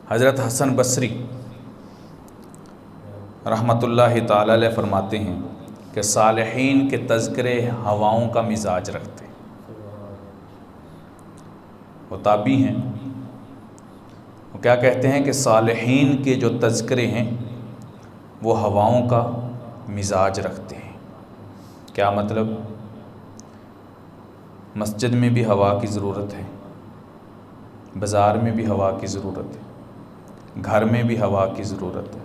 حضرت حسن بصری رحمۃ اللہ تعالی علیہ فرماتے ہیں کہ صالحین کے تذکرے ہواؤں کا مزاج رکھتے ہیں۔ وہ تابعی ہیں، وہ کیا کہتے ہیں کہ صالحین کے جو تذکرے ہیں وہ ہواؤں کا مزاج رکھتے ہیں۔ کیا مطلب؟ مسجد میں بھی ہوا کی ضرورت ہے، بازار میں بھی ہوا کی ضرورت ہے، گھر میں بھی ہوا کی ضرورت ہے،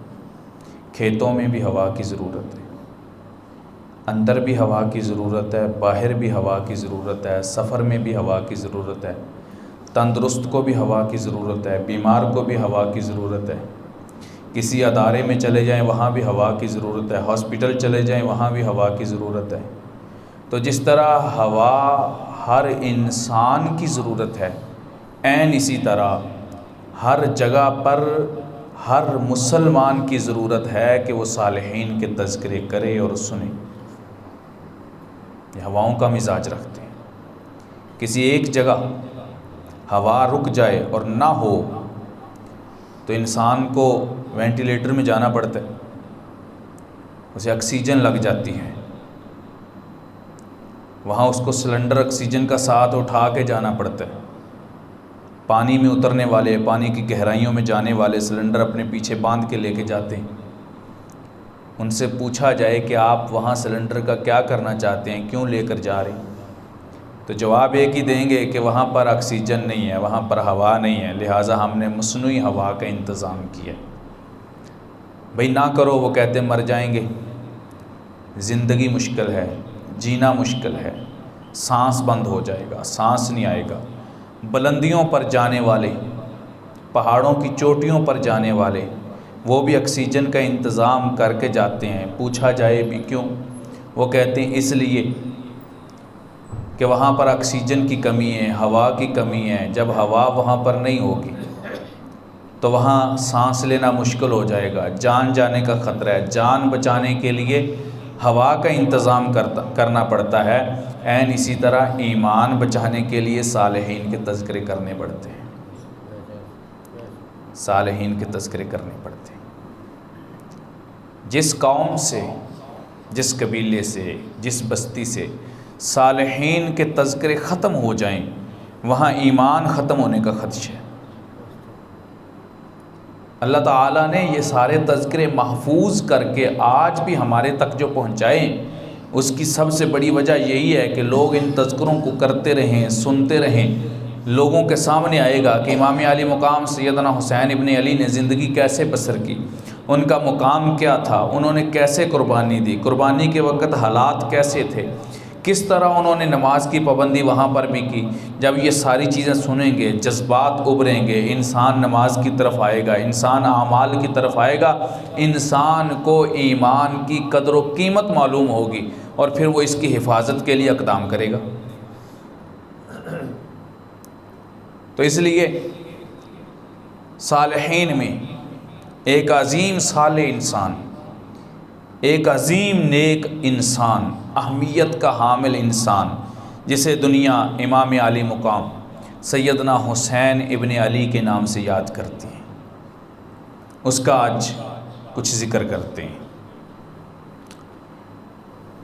کھیتوں میں بھی ہوا کی ضرورت ہے، اندر بھی ہوا کی ضرورت ہے، باہر بھی ہوا کی ضرورت ہے، سفر میں بھی ہوا کی ضرورت ہے، تندرست کو بھی ہوا کی ضرورت ہے، بیمار کو بھی ہوا کی ضرورت ہے، کسی ادارے میں چلے جائیں وہاں بھی ہوا کی ضرورت ہے، ہاسپٹل چلے جائیں وہاں بھی ہوا کی ضرورت ہے۔ تو جس طرح ہوا ہر انسان کی ضرورت ہے، عین اسی طرح ہر جگہ پر ہر مسلمان کی ضرورت ہے کہ وہ صالحین کے تذکرے کرے اور سنے۔ یہ ہواؤں کا مزاج رکھتے ہیں۔ کسی ایک جگہ ہوا رک جائے اور نہ ہو تو انسان کو وینٹیلیٹر میں جانا پڑتا ہے، اسے آکسیجن لگ جاتی ہے، وہاں اس کو سلنڈر آکسیجن کا ساتھ اٹھا کے جانا پڑتا ہے۔ پانی میں اترنے والے، پانی کی گہرائیوں میں جانے والے سلنڈر اپنے پیچھے باندھ کے لے کے جاتے ہیں۔ ان سے پوچھا جائے کہ آپ وہاں سلنڈر کا کیا کرنا چاہتے ہیں، کیوں لے کر جا رہے ہیں، تو جواب ایک ہی دیں گے کہ وہاں پر آکسیجن نہیں ہے، وہاں پر ہوا نہیں ہے، لہٰذا ہم نے مصنوعی ہوا کا انتظام کیا۔ بھئی نہ کرو، وہ کہتے مر جائیں گے، زندگی مشکل ہے، جینا مشکل ہے، سانس بند ہو جائے گا، سانس نہیں آئے گا۔ بلندیوں پر جانے والے، پہاڑوں کی چوٹیوں پر جانے والے، وہ بھی آکسیجن کا انتظام کر کے جاتے ہیں۔ پوچھا جائے بھی کیوں، وہ کہتے ہیں اس لیے کہ وہاں پر آکسیجن کی کمی ہے، ہوا کی کمی ہے۔ جب ہوا وہاں پر نہیں ہوگی تو وہاں سانس لینا مشکل ہو جائے گا، جان جانے کا خطرہ ہے۔ جان بچانے کے لیے ہوا کا انتظام کرنا پڑتا ہے، عین اسی طرح ایمان بچانے کے لیے صالحین کے تذکرے کرنے پڑتے ہیں، صالحین کے تذکرے کرنے پڑتے ہیں۔ جس قوم سے، جس قبیلے سے، جس بستی سے صالحین کے تذکرے ختم ہو جائیں وہاں ایمان ختم ہونے کا خدشہ ہے۔ اللہ تعالیٰ نے یہ سارے تذکرے محفوظ کر کے آج بھی ہمارے تک جو پہنچائیں، اس کی سب سے بڑی وجہ یہی ہے کہ لوگ ان تذکروں کو کرتے رہیں، سنتے رہیں۔ لوگوں کے سامنے آئے گا کہ امام علی مقام سیدنا حسین ابن علی نے زندگی کیسے بسر کی، ان کا مقام کیا تھا، انہوں نے کیسے قربانی دی، قربانی کے وقت حالات کیسے تھے، کس طرح انہوں نے نماز کی پابندی وہاں پر بھی کی۔ جب یہ ساری چیزیں سنیں گے، جذبات ابھریں گے، انسان نماز کی طرف آئے گا، انسان اعمال کی طرف آئے گا، انسان کو ایمان کی قدر و قیمت معلوم ہوگی اور پھر وہ اس کی حفاظت کے لیے اقدام کرے گا۔ تو اس لیے صالحین میں ایک عظیم صالح انسان، ایک عظیم نیک انسان، اہمیت کا حامل انسان، جسے دنیا امام علی مقام سیدنا حسین ابن علی کے نام سے یاد کرتی ہے، اس کا آج کچھ ذکر کرتے ہیں۔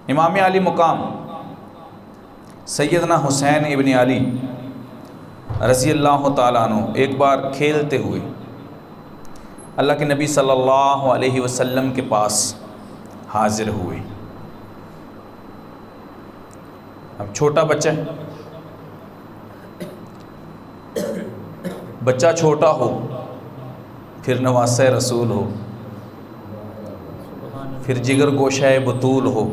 امام علی مقام سیدنا حسین ابن علی رضی اللہ تعالیٰ عنہ ایک بار کھیلتے ہوئے اللہ کے نبی صلی اللہ علیہ وسلم کے پاس حاضر ہوئے۔ اب چھوٹا بچہ ہے، بچہ چھوٹا ہو پھر نواسہ رسول ہو، پھر جگر گوشہ بطول ہو،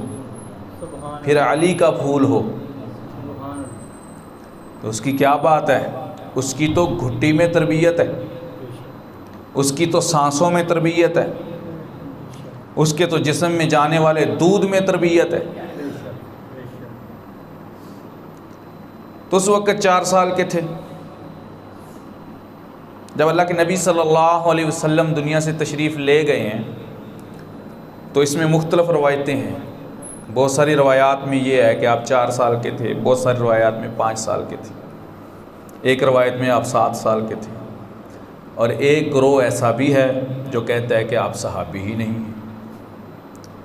پھر علی کا پھول ہو، تو اس کی کیا بات ہے؟ اس کی تو گھٹی میں تربیت ہے، اس کی تو سانسوں میں تربیت ہے، اس کے تو جسم میں جانے والے دودھ میں تربیت ہے۔ تو اس وقت 4 سال کے تھے جب اللہ کے نبی صلی اللہ علیہ وسلم دنیا سے تشریف لے گئے ہیں۔ تو اس میں مختلف روایتیں ہیں، بہت ساری روایات میں یہ ہے کہ آپ 4 سال کے تھے، بہت ساری روایات میں 5 سال کے تھے، ایک روایت میں آپ 7 سال کے تھے۔ اور ایک گروہ ایسا بھی ہے جو کہتا ہے کہ آپ صحابی ہی نہیں ہیں،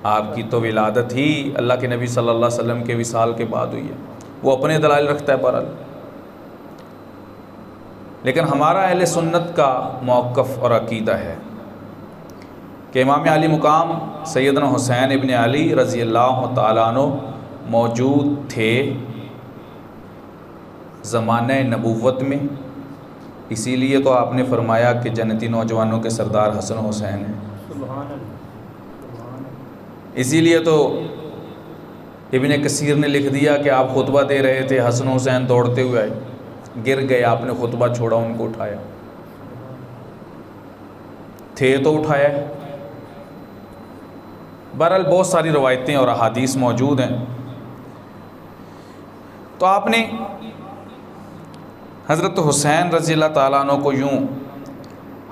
آپ کی تو ولادت ہی اللہ کے نبی صلی اللہ علیہ وسلم کے وصال کے بعد ہوئی ہے۔ وہ اپنے دلائل رکھتا ہے بہرحال، لیکن ہمارا اہل سنت کا موقف اور عقیدہ ہے کہ امام علی مقام سیدنا حسین ابن علی رضی اللہ تعالیٰ عنہ موجود تھے زمانہ نبوت میں، اسی لیے تو آپ نے فرمایا کہ جنتی نوجوانوں کے سردار حسن و حسین ہیں۔ اسی لیے تو ابن کثیر نے لکھ دیا کہ آپ خطبہ دے رہے تھے، حسن و حسین دوڑتے ہوئے آئے، گر گئے، آپ نے خطبہ چھوڑا، ان کو اٹھایا، تھے تو اٹھایا ہے۔ بہرحال بہت ساری روایتیں اور احادیث موجود ہیں۔ تو آپ نے حضرت حسین رضی اللہ تعالیٰ عنہ کو یوں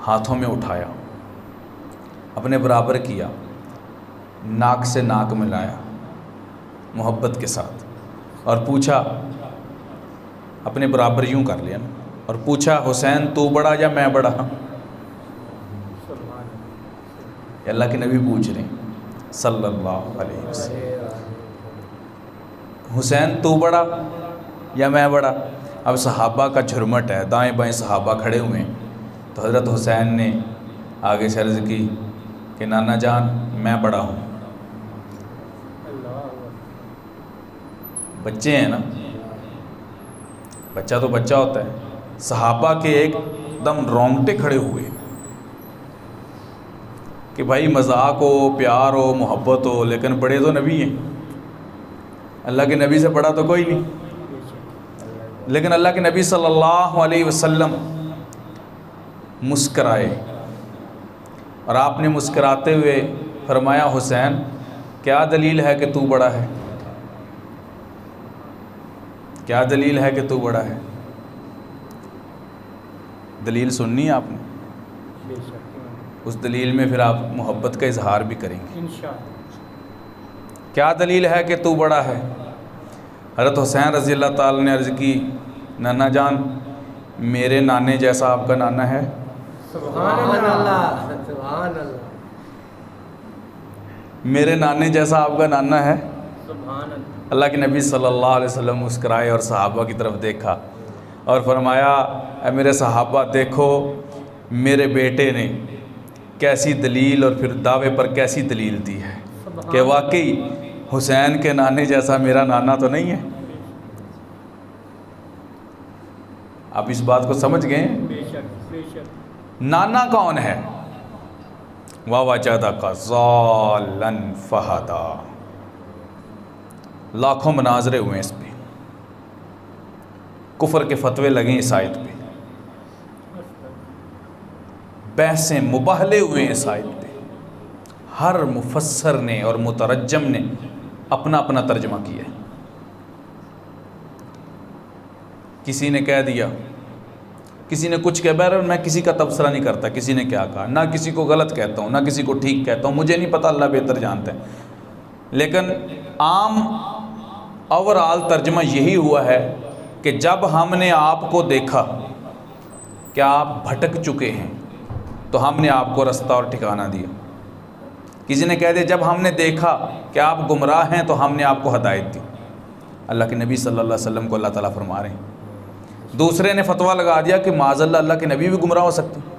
ہاتھوں میں اٹھایا، اپنے برابر کیا، ناک سے ناک ملایا محبت کے ساتھ، اور پوچھا، اپنے برابر یوں کر لیا اور پوچھا، حسین تو بڑا یا میں بڑا؟ اللہ کے نبی پوچھ رہے ہیں صلی اللہ علیہ وسلم، حسین تو بڑا یا میں بڑا؟ اب صحابہ کا جھرمٹ ہے، دائیں بائیں صحابہ کھڑے ہوئے ہیں، تو حضرت حسین نے آگے سے عرض کی کہ نانا جان میں بڑا ہوں۔ بچے ہیں نا، بچہ تو بچہ ہوتا ہے۔ صحابہ کے ایک دم رونگٹے کھڑے ہوئے کہ بھائی مذاق ہو، پیار ہو، محبت ہو، لیکن بڑے تو نبی ہیں، اللہ کے نبی سے بڑا تو کوئی نہیں۔ لیکن اللہ کے نبی صلی اللہ علیہ وسلم مسکرائے، اور آپ نے مسکراتے ہوئے فرمایا، حسین کیا دلیل ہے کہ تو بڑا ہے؟ کیا دلیل ہے کہ تو بڑا ہے؟ دلیل سننی ہے آپ نے، اس دلیل میں پھر آپ محبت کا اظہار بھی کریں گے۔ کیا دلیل ہے کہ تو بڑا ہے؟ حضرت حسین رضی اللہ تعالیٰ نے عرض کی، نانا جان میرے نانے جیسا آپ کا نانا ہے؟ سبحان اللہ، سبحان اللہ، میرے نانے جیسا آپ کا نانا ہے؟ سبحان اللہ۔ اللہ کے نبی صلی اللہ علیہ وسلم مسکرائے اور صحابہ کی طرف دیکھا اور فرمایا، اے میرے صحابہ دیکھو میرے بیٹے نے کیسی دلیل اور پھر دعوے پر کیسی دلیل دی ہے کہ واقعی حسین کے نانے جیسا میرا نانا تو نہیں ہے۔ آپ اس بات کو سمجھ گئے؟ بے شک بے شک۔ نانا کون ہے؟ وَوَجَدَكَ ضَالًّا فَهَدَىٰ، لاکھوں مناظرے ہوئے اس پہ، کفر کے فتوے لگیں اس آیت پہ، بحثیں مباہلے ہوئے اس آیت پہ، ہر مفسر نے اور مترجم نے اپنا اپنا ترجمہ کیا ہے۔ کسی نے کہہ دیا، کسی نے کچھ کہا، بہرحال میں کسی کا تبصرہ نہیں کرتا کسی نے کیا کہا، نہ کسی کو غلط کہتا ہوں نہ کسی کو ٹھیک کہتا ہوں، مجھے نہیں پتہ، اللہ بہتر جانتا ہے۔ لیکن عام اوورآل ترجمہ یہی ہوا ہے کہ جب ہم نے آپ کو دیکھا کہ آپ بھٹک چکے ہیں تو ہم نے آپ کو رستہ اور ٹھکانہ دیا۔ کسی نے کہہ دیا جب ہم نے دیکھا کہ آپ گمراہ ہیں تو ہم نے آپ کو ہدایت دی۔ اللہ کے نبی صلی اللہ علیہ وسلم کو اللہ تعالیٰ فرما رہے ہیں۔ دوسرے نے فتویٰ لگا دیا کہ معاذ اللہ اللہ کے نبی بھی گمراہ ہو سکتے ہیں۔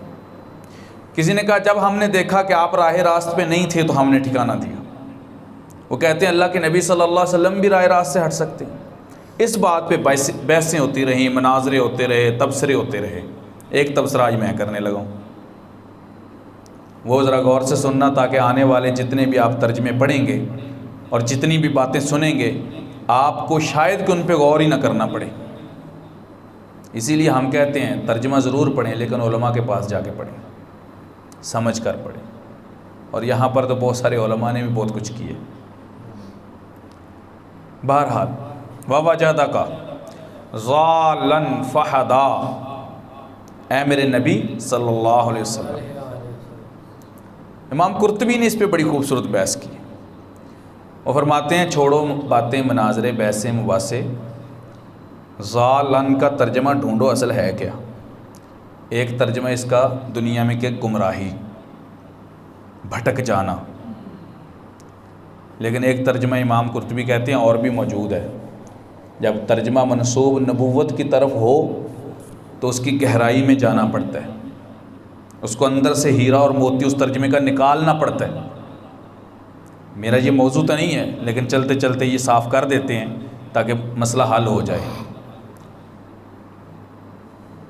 کسی نے کہا جب ہم نے دیکھا کہ آپ راہ راست پہ نہیں تھے تو ہم نے ٹھکانہ دیا۔ وہ کہتے ہیں اللہ کے نبی صلی اللہ علیہ وسلم بھی راہ راست سے ہٹ سکتے ہیں۔ اس بات پہ بحثیں ہوتی رہیں، مناظرے ہوتے رہے، تبصرے ہوتے رہے۔ ایک تبصرہ آج میں کرنے لگا ہوں، وہ ذرا غور سے سننا تاکہ آنے والے جتنے بھی آپ ترجمے پڑھیں گے اور جتنی بھی باتیں سنیں گے آپ کو شاید کہ ان پہ غور ہی نہ کرنا پڑے۔ اسی لیے ہم کہتے ہیں ترجمہ ضرور پڑھیں لیکن علماء کے پاس جا کے پڑھیں، سمجھ کر پڑھیں، اور یہاں پر تو بہت سارے علماء نے بھی بہت کچھ کیے۔ بہرحال وَوَجَدَكَ ضَالًّا فَهَدَىٰ، اے میرے نبی صلی اللہ علیہ وسلم۔ امام قرطبی نے اس پہ بڑی خوبصورت بحث کی، وہ فرماتے ہیں چھوڑو باتیں، مناظرے، بحثیں، مباحثے، ضالًا کا ترجمہ ڈھونڈو اصل ہے کیا۔ ایک ترجمہ اس کا دنیا میں کہ گمراہی، بھٹک جانا، لیکن ایک ترجمہ امام قرطبی کہتے ہیں اور بھی موجود ہے، جب ترجمہ منسوب نبوت کی طرف ہو تو اس کی گہرائی میں جانا پڑتا ہے، اس کو اندر سے ہیرا اور موتی اس ترجمے کا نکالنا پڑتا ہے۔ میرا یہ موضوع تو نہیں ہے، لیکن چلتے چلتے یہ صاف کر دیتے ہیں تاکہ مسئلہ حل ہو جائے۔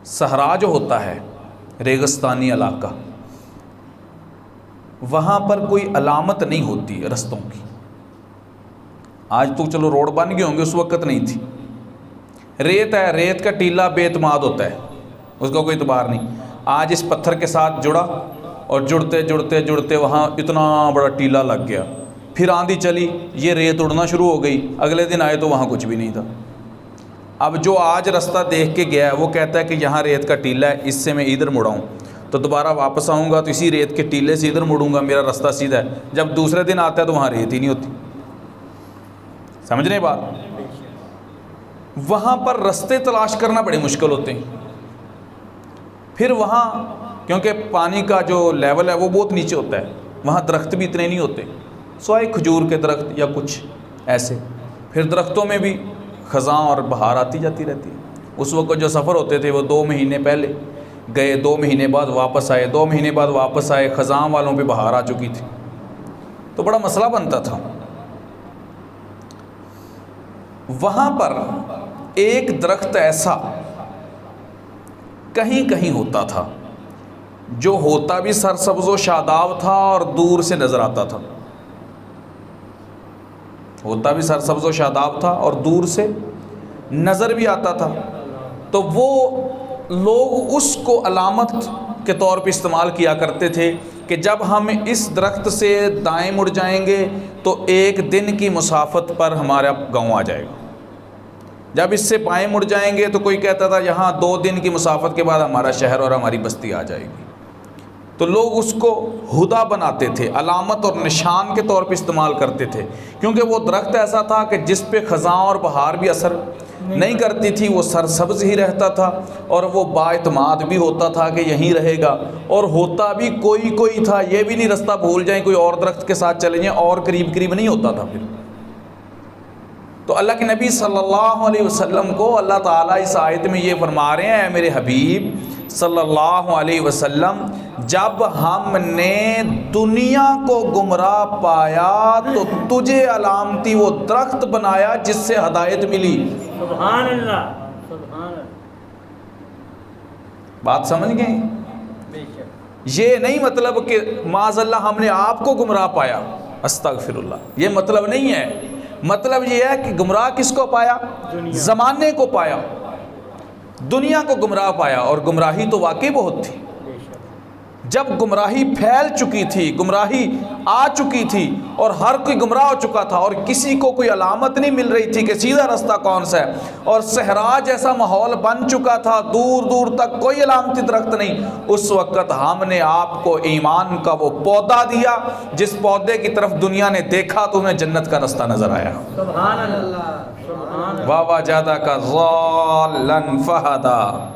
صحرا جو ہوتا ہے، ریگستانی علاقہ، وہاں پر کوئی علامت نہیں ہوتی رستوں کی۔ آج تو چلو روڈ بن گئے ہوں گے، اس وقت نہیں تھی۔ ریت ہے، ریت کا ٹیلا بے اعتماد ہوتا ہے، اس کا کوئی اعتبار نہیں۔ آج اس پتھر کے ساتھ جڑا اور جڑتے جڑتے جڑتے وہاں اتنا بڑا ٹیلا لگ گیا، پھر آندھی چلی، یہ ریت اڑنا شروع ہو گئی، اگلے دن آئے تو وہاں کچھ بھی نہیں تھا۔ اب جو آج رستہ دیکھ کے گیا ہے وہ کہتا ہے کہ یہاں ریت کا ٹیلا ہے، اس سے میں ادھر مڑاؤں، تو دوبارہ واپس آؤں گا تو اسی ریت کے ٹیلے سے ادھر مڑوں گا، میرا رستہ سیدھا ہے۔ جب دوسرے دن آتا ہے تو وہاں ریت ہی نہیں ہوتی۔ سمجھ رہے بات؟ وہاں پر رستے تلاش کرنا بڑے مشکل ہوتے ہیں۔ پھر وہاں کیونکہ پانی کا جو لیول ہے وہ بہت نیچے ہوتا ہے، وہاں درخت بھی اتنے نہیں ہوتے، سوائے کھجور کے درخت یا کچھ ایسے۔ پھر درختوں میں بھی خزاں اور بہار آتی جاتی رہتی ہے۔ اس وقت جو سفر ہوتے تھے وہ 2 مہینے پہلے گئے، 2 مہینے بعد واپس آئے، 2 مہینے بعد واپس آئے، خزاں والوں پہ بہار آ چکی تھی، تو بڑا مسئلہ بنتا تھا۔ وہاں پر ایک درخت ایسا کہیں کہیں ہوتا تھا جو ہوتا بھی سرسبز و شاداب تھا اور دور سے نظر آتا تھا، ہوتا بھی سرسبز و شاداب تھا اور دور سے نظر بھی آتا تھا۔ تو وہ لوگ اس کو علامت کے طور پہ استعمال کیا کرتے تھے کہ جب ہم اس درخت سے دائیں مڑ جائیں گے تو 1 دن کی مسافت پر ہمارا گاؤں آ جائے گا، جب اس سے بائیں مڑ جائیں گے تو کوئی کہتا تھا یہاں 2 دن کی مسافت کے بعد ہمارا شہر اور ہماری بستی آ جائے گی۔ تو لوگ اس کو ہدا بناتے تھے، علامت اور نشان کے طور پہ استعمال کرتے تھے، کیونکہ وہ درخت ایسا تھا کہ جس پہ خزاں اور بہار بھی اثر نہیں کرتی تھی، وہ سرسبز ہی رہتا تھا اور وہ با اعتماد بھی ہوتا تھا کہ یہیں رہے گا، اور ہوتا بھی کوئی تھا، یہ بھی نہیں رستہ بھول جائیں کوئی اور درخت کے ساتھ چلے جائیں، اور قریب نہیں ہوتا تھا پھر۔ تو اللہ کے نبی صلی اللہ علیہ وسلم کو اللہ تعالیٰ اس آیت میں یہ فرما رہے ہیں، اے میرے حبیب صلی اللہ علیہ وسلم، جب ہم نے دنیا کو گمراہ پایا تو تجھے علامتی وہ درخت بنایا جس سے ہدایت ملی۔ سبحان اللہ، سبحان اللہ۔ بات سمجھ گئے؟ بے شک۔ یہ نہیں مطلب کہ معاذ اللہ ہم نے آپ کو گمراہ پایا، استغفر اللہ، یہ مطلب نہیں ہے۔ مطلب یہ ہے کہ گمراہ کس کو پایا؟ زمانے کو پایا، دنیا کو گمراہ پایا، اور گمراہی تو واقعی بہت تھی۔ بے شک۔ جب گمراہی پھیل چکی تھی، گمراہی آ چکی تھی اور ہر کوئی گمراہ ہو چکا تھا اور کسی کو کوئی علامت نہیں مل رہی تھی کہ سیدھا رستہ کون سا ہے، اور صحرا جیسا ماحول بن چکا تھا، دور دور تک کوئی علامتی درخت نہیں، اس وقت ہم نے آپ کو ایمان کا وہ پودا دیا جس پودے کی طرف دنیا نے دیکھا تو انہیں جنت کا رستہ نظر آیا۔ سبحان اللہ، سبحان اللہ۔ وَوَجَدَكَ ضَالًّا فَهَدَىٰ،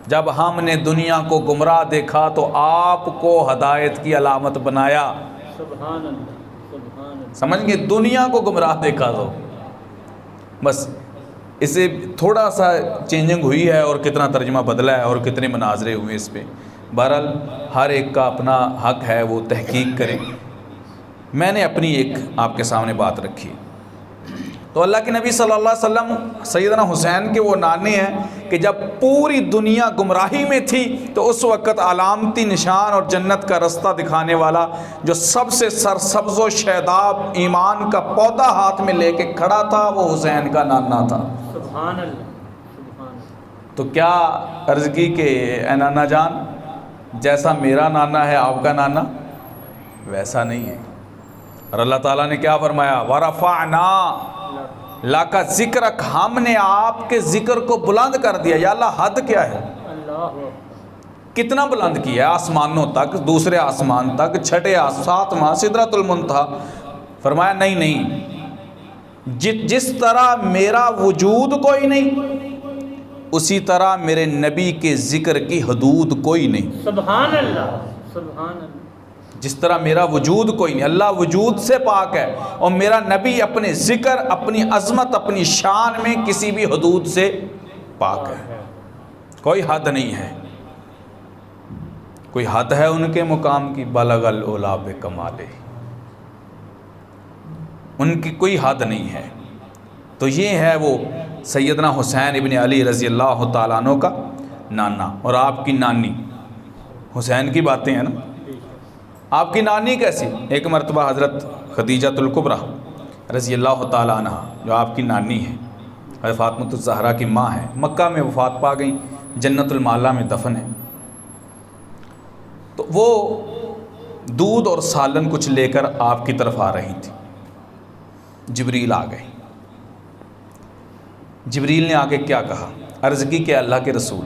جب ہم نے دنیا کو گمراہ دیکھا تو آپ کو ہدایت کی علامت بنایا۔ سبحان اللہ، سبحان اللہ۔ سمجھ گئے؟ دنیا کو گمراہ دیکھا تو بس اسے تھوڑا سا چینجنگ ہوئی ہے، اور کتنا ترجمہ بدلا ہے اور کتنے مناظرے ہوئے اس پہ۔ بہرحال ہر ایک کا اپنا حق ہے، وہ تحقیق کرے۔ میں نے اپنی ایک آپ کے سامنے بات رکھی۔ تو اللہ کے نبی صلی اللہ علیہ وسلم سیدنا حسین کے وہ نانے ہیں کہ جب پوری دنیا گمراہی میں تھی تو اس وقت علامتی نشان اور جنت کا رستہ دکھانے والا جو سب سے سرسبز و شاداب ایمان کا پودا ہاتھ میں لے کے کھڑا تھا وہ حسین کا نانا تھا۔ سبحان اللہ، سبحان اللہ۔ تو کیا عرض کی کہ اے نانا جان، جیسا میرا نانا ہے آپ کا نانا ویسا نہیں ہے۔ اور اللہ تعالیٰ نے کیا فرمایا؟ وَرَفَعْنَا لَكَ ذِكْرَكَ، ہم نے آپ کے ذکر کو بلند کر دیا۔ یا اللہ، حد کیا ہے؟ اللہ کتنا بلند کیا ہے؟ آسمانوں تک، دوسرے آسمان تک، چھٹے ساتواں سدرۃ المنتہا۔ فرمایا نہیں، جس طرح میرا وجود کوئی نہیں اسی طرح میرے نبی کے ذکر کی حدود کوئی نہیں. سبحان اللہ سبحان اللہ. جس طرح میرا وجود کوئی نہیں، اللہ وجود سے پاک ہے، اور میرا نبی اپنے ذکر، اپنی عظمت، اپنی شان میں کسی بھی حدود سے پاک ہے. کوئی حد نہیں ہے، کوئی حد ہے ان کے مقام کی؟ بلغ العلا بکمالہ، ان کی کوئی حد نہیں ہے. تو یہ ہے وہ سیدنا حسین ابن علی رضی اللہ تعالیٰ عنہ کا نانا. اور آپ کی نانی حسین کی باتیں ہیں نا، آپ کی نانی کیسی؟ ایک مرتبہ حضرت خدیجۃ الکبریٰ رضی اللہ تعالیٰ عنہ جو آپ کی نانی ہے، حضرت فاطمۃ الزہرا کی ماں ہے، مکہ میں وفات پا گئیں، جنت المعلیٰ میں دفن ہے. تو وہ دودھ اور سالن کچھ لے کر آپ کی طرف آ رہی تھی. جبریل آ گئے. جبریل نے آ کے کیا کہا؟ عرض کی کہ اللہ کے رسول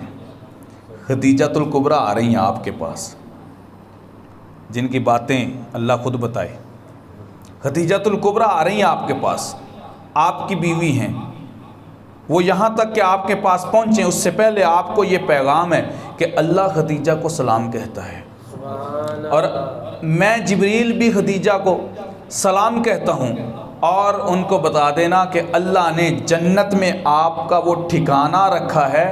خدیجۃ الکبریٰ آ رہی ہیں آپ کے پاس، جن کی باتیں اللہ خود بتائے. خدیجۃ الکبریٰ آ رہی ہیں آپ کے پاس، آپ کی بیوی ہیں، وہ یہاں تک کہ آپ کے پاس پہنچیں اس سے پہلے آپ کو یہ پیغام ہے کہ اللہ خدیجہ کو سلام کہتا ہے، اور میں جبریل بھی خدیجہ کو سلام کہتا ہوں، اور ان کو بتا دینا کہ اللہ نے جنت میں آپ کا وہ ٹھکانہ رکھا ہے،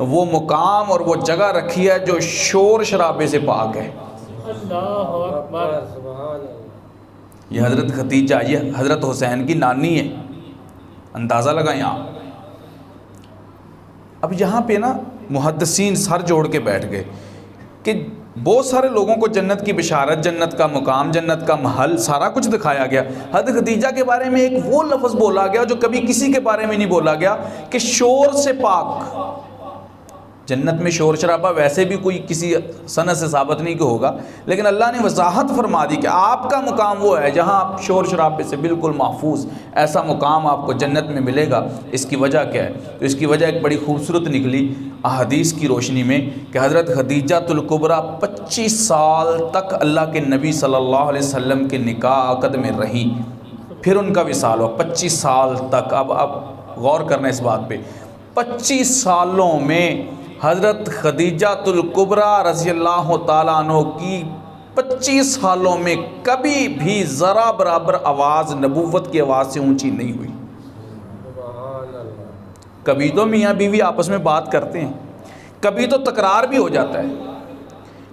وہ مقام اور وہ جگہ رکھی ہے جو شور شرابے سے پاک ہے. اللہ اکبر. یہ حضرت خدیجہ، یہ حضرت حسین کی نانی ہے. اندازہ لگائیں آپ. اب یہاں پہ نا محدثین سر جوڑ کے بیٹھ گئے کہ بہت سارے لوگوں کو جنت کی بشارت، جنت کا مقام، جنت کا محل سارا کچھ دکھایا گیا. حضرت خدیجہ کے بارے میں ایک وہ لفظ بولا گیا جو کبھی کسی کے بارے میں نہیں بولا گیا کہ شور سے پاک. جنت میں شور شرابہ ویسے بھی کوئی کسی سند سے ثابت نہیں کہ ہوگا، لیکن اللہ نے وضاحت فرما دی کہ آپ کا مقام وہ ہے جہاں آپ شور شرابے سے بالکل محفوظ، ایسا مقام آپ کو جنت میں ملے گا. اس کی وجہ کیا ہے؟ تو اس کی وجہ ایک بڑی خوبصورت نکلی احادیث کی روشنی میں کہ حضرت خدیجۃ الکبریٰ 25 سال تک اللہ کے نبی صلی اللہ علیہ وسلم کے نکاح عقد میں رہیں، پھر ان کا وصال ہوا. 25 سال تک. اب غور کرنا اس بات پہ، 25 سالوں میں حضرت خدیجۃ الکبریٰ رضی اللہ تعالیٰ عنہ کی 25 سالوں میں کبھی بھی ذرا برابر آواز نبوت کی آواز سے اونچی نہیں ہوئی. کبھی تو میاں بیوی آپس میں بات کرتے ہیں، کبھی تو تکرار بھی ہو جاتا ہے،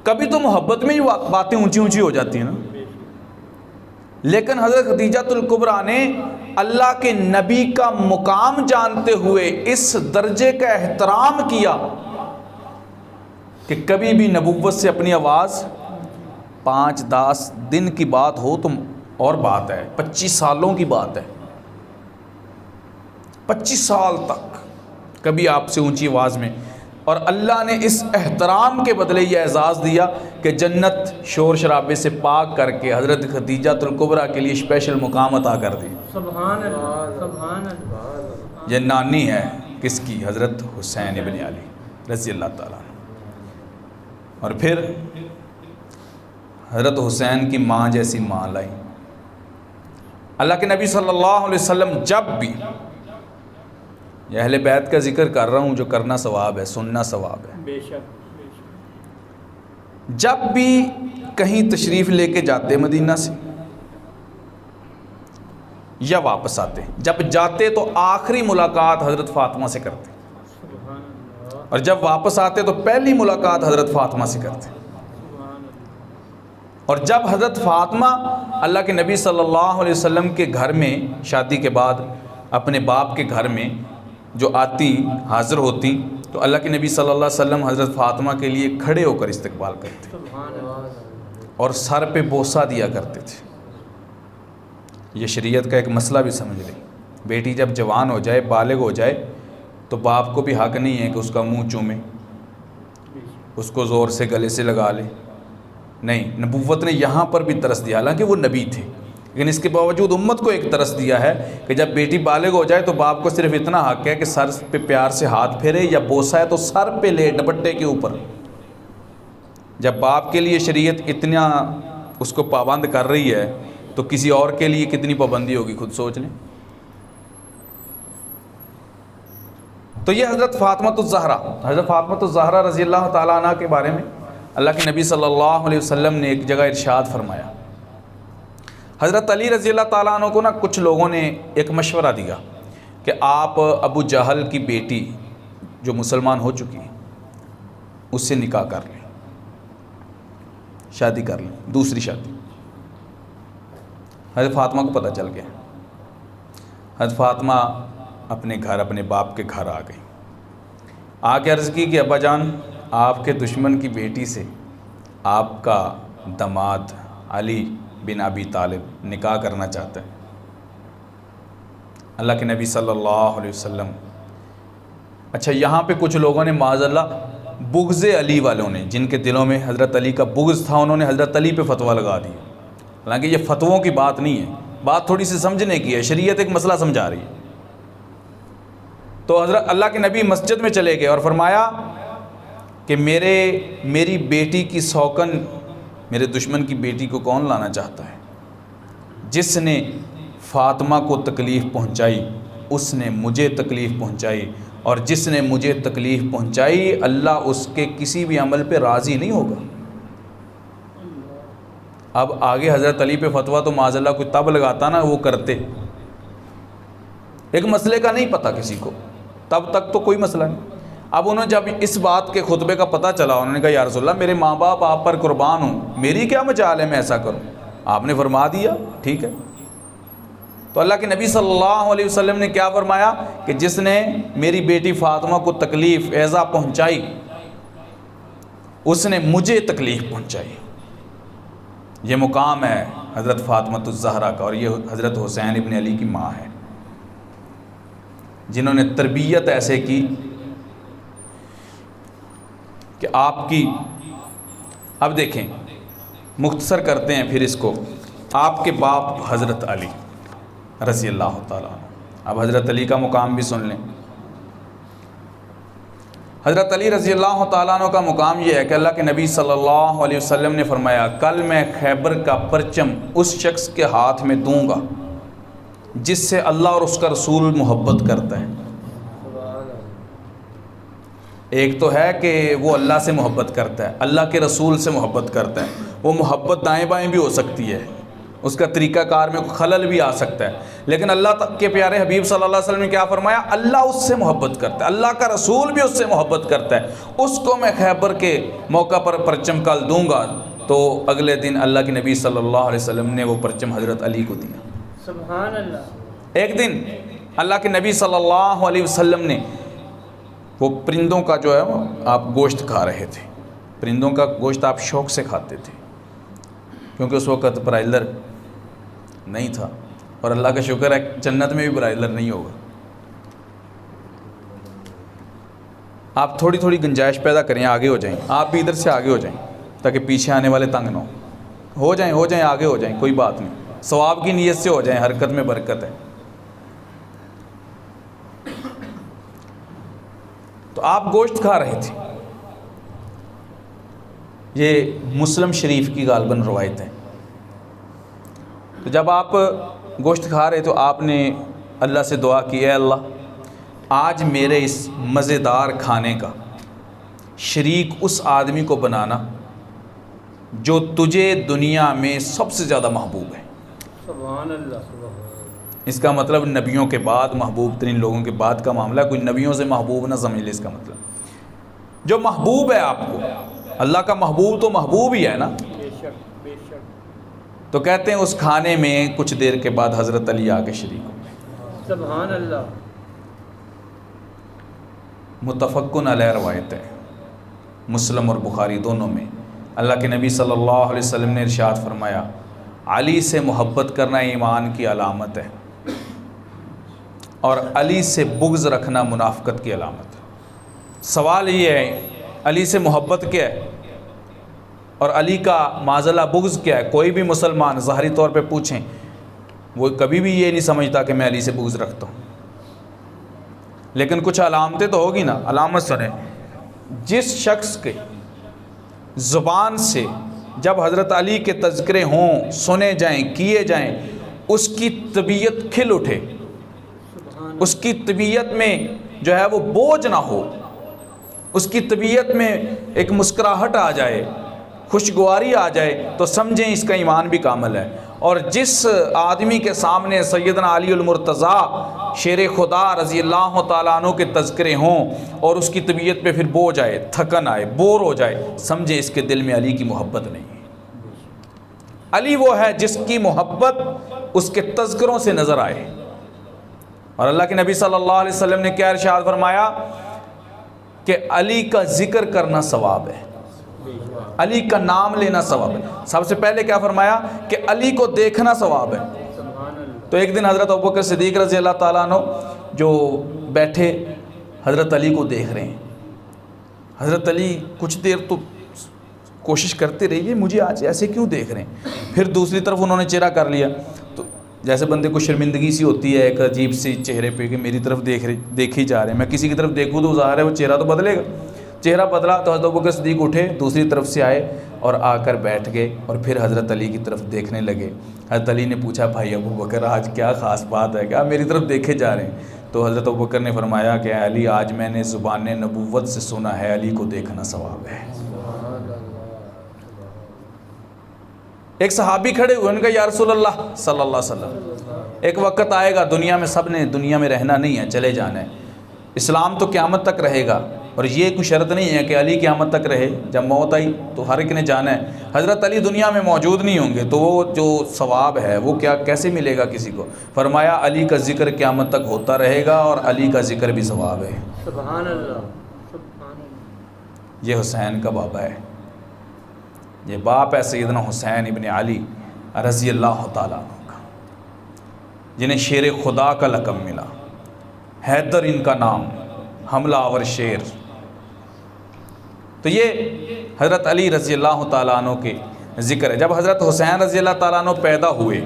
کبھی تو محبت میں ہی باتیں اونچی اونچی ہو جاتی ہیں نا. لیکن حضرت خدیجۃ الکبریٰ نے اللہ کے نبی کا مقام جانتے ہوئے اس درجے کا احترام کیا کہ کبھی بھی نبوت سے اپنی آواز 5-10 دن کی بات ہو تو اور بات ہے، 25 سالوں کی بات ہے، 25 سال تک کبھی آپ سے اونچی آواز میں. اور اللہ نے اس احترام کے بدلے یہ اعزاز دیا کہ جنت شور شرابے سے پاک کر کے حضرت خدیجۃ الکبریٰ کے لیے اسپیشل مقام عطا کر دی. سبحان اللہ سبحان اللہ. یہ نانی ہے کس کی؟ حضرت حسین ابن علی رضی اللہ تعالیٰ. اور پھر حضرت حسین کی ماں جیسی ماں لائی. اللہ کے نبی صلی اللہ علیہ وسلم جب بھی، یہ اہل بیت کا ذکر کر رہا ہوں جو کرنا ثواب ہے، سننا ثواب ہے، بے شک جب بھی کہیں تشریف لے کے جاتے مدینہ سے یا واپس آتے، جب جاتے تو آخری ملاقات حضرت فاطمہ سے کرتے، سبحان اللہ اور جب واپس آتے تو پہلی ملاقات حضرت فاطمہ سے کرتے. سبحان اللہ. اور جب حضرت فاطمہ اللہ کے نبی صلی اللہ علیہ وسلم کے گھر میں شادی کے بعد اپنے باپ کے گھر میں جو آتی حاضر ہوتی تو اللہ کے نبی صلی اللہ علیہ وسلم حضرت فاطمہ کے لیے کھڑے ہو کر استقبال کرتے سبحان اللہ. اور سر پہ بوسہ دیا کرتے تھے. یہ شریعت کا ایک مسئلہ بھی سمجھ لیں. بیٹی جب جوان ہو جائے، بالغ ہو جائے تو باپ کو بھی حق نہیں ہے کہ اس کا منہ چومے، اس کو زور سے گلے سے لگا لے. نہیں، نبوت نے یہاں پر بھی ترس دیا، حالانکہ وہ نبی تھے، لیکن اس کے باوجود امت کو ایک ترس دیا ہے کہ جب بیٹی بالغ ہو جائے تو باپ کو صرف اتنا حق ہے کہ سر پہ پیار سے ہاتھ پھیرے، یا بوسہ ہے تو سر پہ لے، دوپٹے کے اوپر. جب باپ کے لیے شریعت اتنا اس کو پابند کر رہی ہے تو کسی اور کے لیے کتنی پابندی ہوگی، خود سوچ لیں. تو یہ حضرت فاطمۃ الزہرا رضی اللہ تعالیٰ عنہ کے بارے میں اللہ کے نبی صلی اللہ علیہ وسلم نے ایک جگہ ارشاد فرمایا. حضرت علی رضی اللہ تعالیٰ عنہ کو نا کچھ لوگوں نے ایک مشورہ دیا کہ آپ ابو جہل کی بیٹی جو مسلمان ہو چکی ہے اس سے نکاح کر لیں، شادی کر لیں، دوسری شادی. حضرت فاطمہ کو پتہ چل گیا. حضرت فاطمہ اپنے گھر، اپنے باپ کے گھر آ گئی. آ کے عرض کی کہ ابا جان، آپ کے دشمن کی بیٹی سے آپ کا داماد علی بن ابی طالب نکاح کرنا چاہتا ہے. اللہ کے نبی صلی اللہ علیہ وسلم، اچھا یہاں پہ کچھ لوگوں نے معاذ اللہ بغض علی والوں نے، جن کے دلوں میں حضرت علی کا بغض تھا، انہوں نے حضرت علی پہ فتویٰ لگا دیا. حالانکہ یہ فتووں کی بات نہیں ہے، بات تھوڑی سی سمجھنے کی ہے. شریعت ایک مسئلہ سمجھا رہی ہے. تو حضرت اللہ کے نبی مسجد میں چلے گئے اور فرمایا کہ میری بیٹی کی سوکن میرے دشمن کی بیٹی کو کون لانا چاہتا ہے؟ جس نے فاطمہ کو تکلیف پہنچائی اس نے مجھے تکلیف پہنچائی، اور جس نے مجھے تکلیف پہنچائی اللہ اس کے کسی بھی عمل پہ راضی نہیں ہوگا. اب آگے حضرت علی پہ فتویٰ تو معاذ اللہ کوئی تب لگاتا نا وہ کرتے. ایک مسئلے کا نہیں پتہ کسی کو، تب تک تو کوئی مسئلہ نہیں. اب انہوں جب اس بات کے خطبے کا پتہ چلا، انہوں نے کہا یا رسول اللہ، میرے ماں باپ آپ پر قربان ہوں، میری کیا مجال ہے میں ایسا کروں؟ آپ نے فرما دیا ٹھیک ہے. تو اللہ کے نبی صلی اللہ علیہ وسلم نے کیا فرمایا کہ جس نے میری بیٹی فاطمہ کو تکلیف ایذا پہنچائی اس نے مجھے تکلیف پہنچائی. یہ مقام ہے حضرت فاطمۃ الزہرا کا، اور یہ حضرت حسین ابن علی کی ماں ہے جنہوں نے تربیت ایسے کی کہ آپ کی، اب دیکھیں مختصر کرتے ہیں پھر اس کو. آپ کے باپ حضرت علی رضی اللہ تعالیٰ عنہ، اب حضرت علی کا مقام بھی سن لیں. حضرت علی رضی اللہ تعالیٰ عنہ کا مقام یہ ہے کہ اللہ کے نبی صلی اللہ علیہ وسلم نے فرمایا کل میں خیبر کا پرچم اس شخص کے ہاتھ میں دوں گا جس سے اللہ اور اس کا رسول محبت کرتا ہے. ایک تو ہے کہ وہ اللہ سے محبت کرتا ہے، اللہ کے رسول سے محبت کرتا ہے. وہ محبت دائیں بائیں بھی ہو سکتی ہے، اس کا طریقہ کار میں خلل بھی آ سکتا ہے، لیکن اللہ کے پیارے حبیب صلی اللہ علیہ وسلم نے کیا فرمایا؟ اللہ اس سے محبت کرتا ہے، اللہ کا رسول بھی اس سے محبت کرتا ہے. اس کو میں خیبر کے موقع پر پرچم کل دوں گا. تو اگلے دن اللہ کے نبی صلی اللہ علیہ وسلم نے وہ پرچم حضرت علی کو دیا. سبحان اللہ. ایک دن اللہ کے نبی صلی اللہ علیہ وسلم نے وہ پرندوں کا جو ہے آپ گوشت کھا رہے تھے. پرندوں کا گوشت آپ شوق سے کھاتے تھے کیونکہ اس وقت برائلر نہیں تھا، اور اللہ کا شکر ہے جنت میں بھی برائلر نہیں ہوگا. آپ تھوڑی تھوڑی گنجائش پیدا کریں، آگے ہو جائیں. آپ بھی ادھر سے آگے ہو جائیں تاکہ پیچھے آنے والے تنگ نہ ہو جائیں آگے ہو جائیں، کوئی بات نہیں. ثواب کی نیت سے ہو جائیں، حرکت میں برکت ہے. تو آپ گوشت کھا رہے تھے. یہ مسلم شریف کی غالباً روایت ہے. تو جب آپ گوشت کھا رہے تو آپ نے اللہ سے دعا کی، اے اللہ آج میرے اس مزیدار کھانے کا شریک اس آدمی کو بنانا جو تجھے دنیا میں سب سے زیادہ محبوب ہے. سبحان اللہ. اس کا مطلب نبیوں کے بعد محبوب ترین لوگوں کے بعد کا معاملہ ہے. کوئی نبیوں سے محبوب نہ سمجھ لے. اس کا مطلب جو محبوب ہے آپ کو، اللہ کا محبوب تو محبوب ہی ہے نا. بے شک بے شک. تو کہتے ہیں اس کھانے میں کچھ دیر کے بعد حضرت علی آ کے شریک ہو گئے. سبحان اللہ. متفقن علیہ روایت ہے، مسلم اور بخاری دونوں میں. اللہ کے نبی صلی اللہ علیہ وسلم نے ارشاد فرمایا علی سے محبت کرنا ایمان کی علامت ہے، اور علی سے بغض رکھنا منافقت کی علامت ہے. سوال یہ ہے علی سے محبت کیا ہے اور علی کا معاذ اللہ بغض کیا ہے؟ کوئی بھی مسلمان ظاہری طور پہ پوچھیں وہ کبھی بھی یہ نہیں سمجھتا کہ میں علی سے بغض رکھتا ہوں، لیکن کچھ علامتیں تو ہوگی نا. علامت سنیں، جس شخص کے زبان سے جب حضرت علی کے تذکرے ہوں، سنے جائیں، کیے جائیں، اس کی طبیعت کھل اٹھے، اس کی طبیعت میں جو ہے وہ بوجھ نہ ہو، اس کی طبیعت میں ایک مسکراہٹ آ جائے، خوشگواری آ جائے، تو سمجھیں اس کا ایمان بھی کامل ہے۔ اور جس آدمی کے سامنے سیدنا علی المرتضیٰ شیر خدا رضی اللہ تعالیٰ عنہ کے تذکرے ہوں اور اس کی طبیعت پہ پھر بوجھ آئے، تھکن آئے، بور ہو جائے، سمجھیں اس کے دل میں علی کی محبت نہیں ہے۔ علی وہ ہے جس کی محبت اس کے تذکروں سے نظر آئے۔ اور اللہ کے نبی صلی اللہ علیہ وسلم نے کیا ارشاد فرمایا کہ علی کا ذکر کرنا ثواب ہے، علی کا نام لینا ثواب ہے۔ سب سے پہلے کیا فرمایا کہ علی کو دیکھنا ثواب ہے۔ تو ایک دن حضرت ابوبکر صدیق رضی اللہ تعالیٰ عنہ جو بیٹھے حضرت علی کو دیکھ رہے ہیں، حضرت علی کچھ دیر تو کوشش کرتے رہیے مجھے آج ایسے کیوں دیکھ رہے ہیں، پھر دوسری طرف انہوں نے چہرہ کر لیا، تو جیسے بندے کو شرمندگی سی ہوتی ہے ایک عجیب سی چہرے پہ کہ میری طرف دیکھ ہی جا رہے ہیں، میں کسی کی طرف دیکھوں تو ظاہر ہے وہ چہرہ تو بدلے گا۔ چہرہ بدلا تو حضرت ابوبکر صدیق اٹھے، دوسری طرف سے آئے اور آ کر بیٹھ گئے اور پھر حضرت علی کی طرف دیکھنے لگے۔ حضرت علی نے پوچھا بھائی ابوبکر آج کیا خاص بات ہے کہ آپ میری طرف دیکھے جا رہے ہیں؟ تو حضرت ابوبکر نے فرمایا کہ علی آج میں نے زبان نبوت سے سنا ہے علی کو دیکھنا ثواب ہے۔ ایک صحابی کھڑے ہوئے، ان کا یا رسول اللہ صلی اللہ علیہ وسلم ایک وقت آئے گا دنیا میں سب نے دنیا میں رہنا نہیں ہے، چلے جانا ہے، اسلام تو قیامت تک رہے گا، اور یہ کوئی شرط نہیں ہے کہ علی قیامت تک رہے، جب موت آئی تو ہر ایک نے جانا ہے، حضرت علی دنیا میں موجود نہیں ہوں گے تو وہ جو ثواب ہے وہ کیسے ملے گا کسی کو؟ فرمایا علی کا ذکر قیامت تک ہوتا رہے گا اور علی کا ذکر بھی ثواب ہے۔ سبحان اللہ، سبحان اللہ۔ یہ حسین کا بابا ہے، یہ باپ ہے سیدنا حسین ابن علی رضی اللہ تعالیٰ عنہ کا، جنہیں شیر خدا کا لقب ملا، حیدر ان کا نام، حملہ آور شیر۔ تو یہ حضرت علی رضی اللہ تعالیٰ عنہ کے ذکر ہے۔ جب حضرت حسین رضی اللہ تعالیٰ عنہ پیدا ہوئے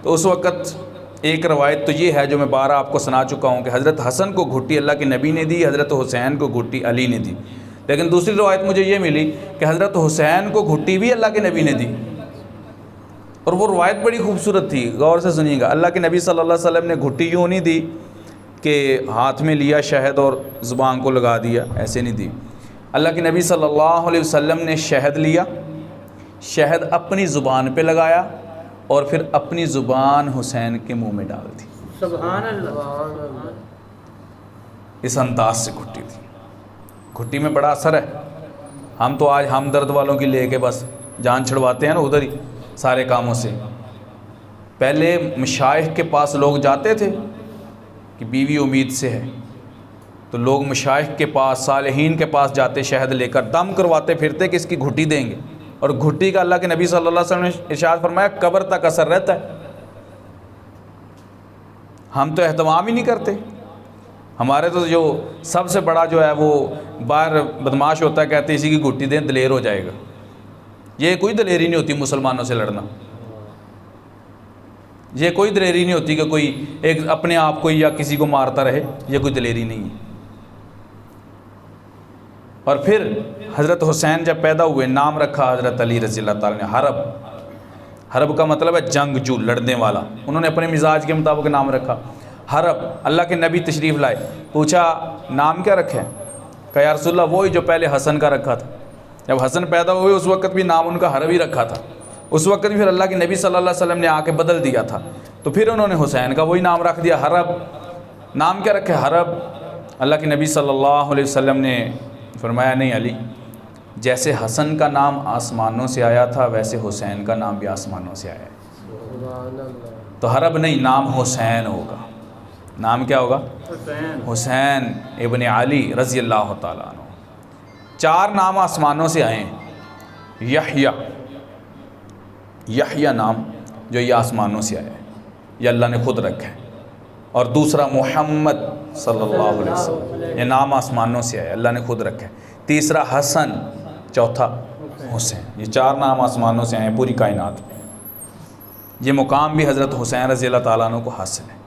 تو اس وقت ایک روایت تو یہ ہے جو میں بارہ آپ کو سنا چکا ہوں کہ حضرت حسن کو گھٹی اللہ کے نبی نے دی، حضرت حسین کو گھٹی علی نے دی، لیکن دوسری روایت مجھے یہ ملی کہ حضرت حسین کو گھٹی بھی اللہ کے نبی نے دی، اور وہ روایت بڑی خوبصورت تھی، غور سے سنیے گا۔ اللہ کے نبی صلی اللہ علیہ وسلم نے گھٹی یوں نہیں دی کہ ہاتھ میں لیا شہد اور زبان کو لگا دیا، ایسے نہیں دی۔ اللہ کے نبی صلی اللہ علیہ وسلم نے شہد لیا، شہد اپنی زبان پہ لگایا اور پھر اپنی زبان حسین کے منہ میں ڈال دی، سبحان اللہ۔ اس انداز سے گھٹی تھی۔ گھٹی میں بڑا اثر ہے، ہم تو آج ہمدرد والوں کی لے کے بس جان چھڑواتے ہیں نا ادھر ہی سارے کاموں سے۔ پہلے مشائخ کے پاس لوگ جاتے تھے کہ بیوی امید سے ہے، تو لوگ مشائخ کے پاس صالحین کے پاس جاتے، شہد لے کر دم کرواتے پھرتے کہ اس کی گھٹی دیں گے، اور گھٹی کا اللہ کے نبی صلی اللہ علیہ وسلم نے ارشاد فرمایا قبر تک اثر رہتا ہے۔ ہم تو اہتمام ہی نہیں کرتے، ہمارے تو جو سب سے بڑا جو ہے وہ باہر بدماش ہوتا ہے، کہتے ہیں اسی کی گھٹی دیں دلیر ہو جائے گا۔ یہ کوئی دلیری نہیں ہوتی مسلمانوں سے لڑنا، یہ کوئی دلیری نہیں ہوتی کہ کوئی ایک اپنے آپ کو یا کسی کو مارتا رہے، یہ کوئی دلیری نہیں ہے۔ اور پھر حضرت حسین جب پیدا ہوئے نام رکھا حضرت علی رضی اللہ تعالیٰ نے حرب۔ حرب کا مطلب ہے جنگجو، لڑنے والا، انہوں نے اپنے مزاج کے مطابق نام رکھا حرب۔ اللہ کے نبی تشریف لائے، پوچھا نام کیا رکھے؟ کہا یا رسول اللہ وہی جو پہلے حسن کا رکھا تھا، جب حسن پیدا ہوئے اس وقت بھی نام ان کا حرب ہی رکھا تھا، اس وقت بھی پھر اللہ کے نبی صلی اللہ علیہ وسلم نے آ کے بدل دیا تھا، تو پھر انہوں نے حسین کا وہی نام رکھ دیا حرب۔ نام کیا رکھے؟ حرب۔ اللہ کے نبی صلی اللہ علیہ وسلم نے فرمایا نہیں علی، جیسے حسن کا نام آسمانوں سے آیا تھا ویسے حسین کا نام بھی آسمانوں سے آیا ہے، تو حرب نہیں، نام حسین ہوگا۔ نام کیا ہوگا؟ حسین ابن علی رضی اللہ تعالیٰ عنہ۔ 4 نام آسمانوں سے آئے ہیں، یحییٰ نام جو یہ آسمانوں سے آیا ہے، یہ اللہ نے خود رکھا ہے، اور دوسرا محمد صلی اللہ علیہ وسلم، یہ نام آسمانوں سے آیا ہے، اللہ نے خود رکھا ہے۔ تیسرا حسن، چوتھا حسین، یہ 4 نام آسمانوں سے آئے ہیں پوری کائنات میں۔ یہ مقام بھی حضرت حسین رضی اللہ تعالیٰ عنہ کو حاصل ہے۔